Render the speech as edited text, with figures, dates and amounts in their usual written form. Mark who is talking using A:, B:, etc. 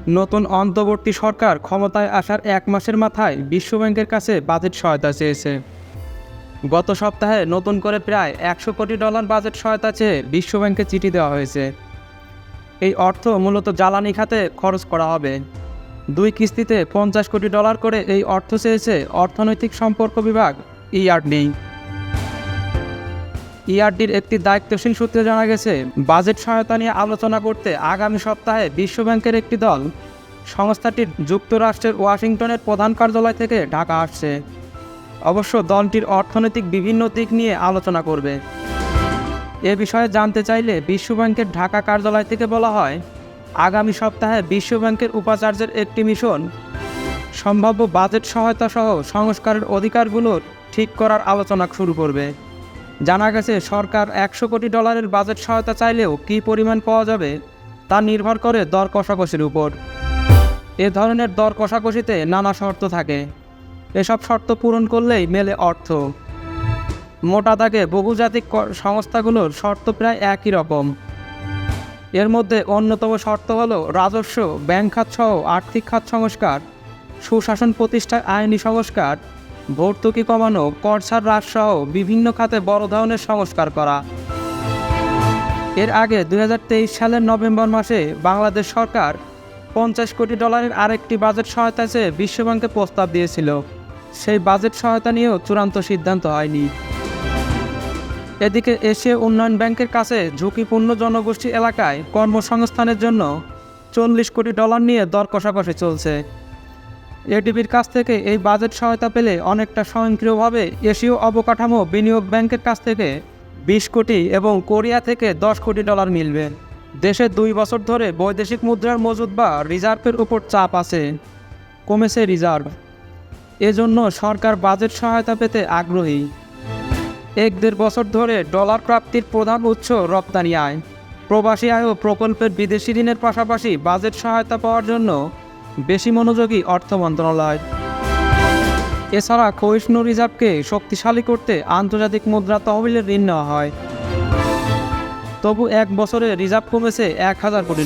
A: নতুন অন্তর্বর্তী সরকার ক্ষমতায় আসার 1 মাসের মাথায় বিশ্বব্যাংকের কাছে বাজেট সহায়তা চেয়েছে। গত সপ্তাহে নতুন করে প্রায় $100 কোটি বাজেট সহায়তা চেয়ে বিশ্বব্যাংকে চিঠি দেওয়া হয়েছে। এই অর্থ মূলত জ্বালানি খাতে খরচ করা হবে। 2 কিস্তিতে $50 কোটি করে এই অর্থ চেয়েছে অর্থনৈতিক সম্পর্ক বিভাগ ইআরডি। ইআরডির একটি দায়িত্বশীল সূত্রে জানা গেছে, বাজেট সহায়তা নিয়ে আলোচনা করতে আগামী সপ্তাহে বিশ্বব্যাংকের একটি দল সংস্থাটির যুক্তরাষ্ট্রের ওয়াশিংটনের প্রধান কার্যালয় থেকে ঢাকা আসছে। অবশ্য দলটির অর্থনৈতিক বিভিন্ন দিক নিয়ে আলোচনা করবে। এ বিষয়ে জানতে চাইলে বিশ্বব্যাংকের ঢাকা কার্যালয় থেকে বলা হয়, আগামী সপ্তাহে বিশ্বব্যাংকের উপাচার্যের একটি মিশন সম্ভাব্য বাজেট সহায়তা সহ সংস্কারের অধিকারগুলোর ঠিক করার আলোচনা শুরু করবে। জানা গেছে, সরকার $100 কোটি বাজেট সহায়তা চাইলেও কী পরিমাণ পাওয়া যাবে তা নির্ভর করে দর কষাকষির উপর। এ ধরনের দর কষাকষিতে নানা শর্ত থাকে। এসব শর্ত পূরণ করলেই মেলে অর্থ। মোটা দাগে বহুজাতিক সংস্থাগুলোর শর্ত প্রায় একই রকম। এর মধ্যে অন্যতম শর্ত হলো রাজস্ব, ব্যাংক খাত সহ আর্থিক খাত সংস্কার, সুশাসন প্রতিষ্ঠায় আইনি সংস্কার, ভর্তুকি কমানো, কর ছাড় হ্রাস সহ বিভিন্ন খাতে বড় ধরনের সংস্কার করা। এর আগে 2023 সালের নভেম্বর মাসে বাংলাদেশ সরকার $50 কোটি আরেকটি বাজেট সহায়তা চেয়ে বিশ্বব্যাংকে প্রস্তাব দিয়েছিল। সেই বাজেট সহায়তা নিয়েও চূড়ান্ত সিদ্ধান্ত হয়নি। এদিকে এশিয়া উন্নয়ন ব্যাংকের কাছে ঝুঁকিপূর্ণ জনগোষ্ঠী এলাকায় কর্মসংস্থানের জন্য $40 কোটি নিয়ে দর কষাকষি চলছে। এডিবির কাছ থেকে এই বাজেট সহায়তা পেলে অনেকটা স্বয়ংক্রিয়ভাবে এশীয় অবকাঠামো বিনিয়োগ ব্যাংকের কাছ থেকে 20 কোটি এবং কোরিয়া থেকে $10 কোটি মিলবে। দেশে 2 বছর ধরে বৈদেশিক মুদ্রার মজুদ বা রিজার্ভের উপর চাপ আছে, কমেছে রিজার্ভ। এজন্য সরকার বাজেট সহায়তা পেতে আগ্রহী। 1-1.5 বছর ধরে ডলার প্রাপ্তির প্রধান উৎস রপ্তানি আয়। প্রবাসী আয় ও প্রকল্পের বিদেশি ঋণের পাশাপাশি বাজেট সহায়তা পাওয়ার জন্য বেশি মনোযোগী অর্থ মন্ত্রণালয়। এছাড়া ক্ষয়িষ্ণু রিজার্ভকে শক্তিশালী করতে আন্তর্জাতিক মুদ্রা তহবিলের ঋণ নেওয়া হয়। তবু 1 বছরে রিজার্ভ কমেছে $1000 কোটি।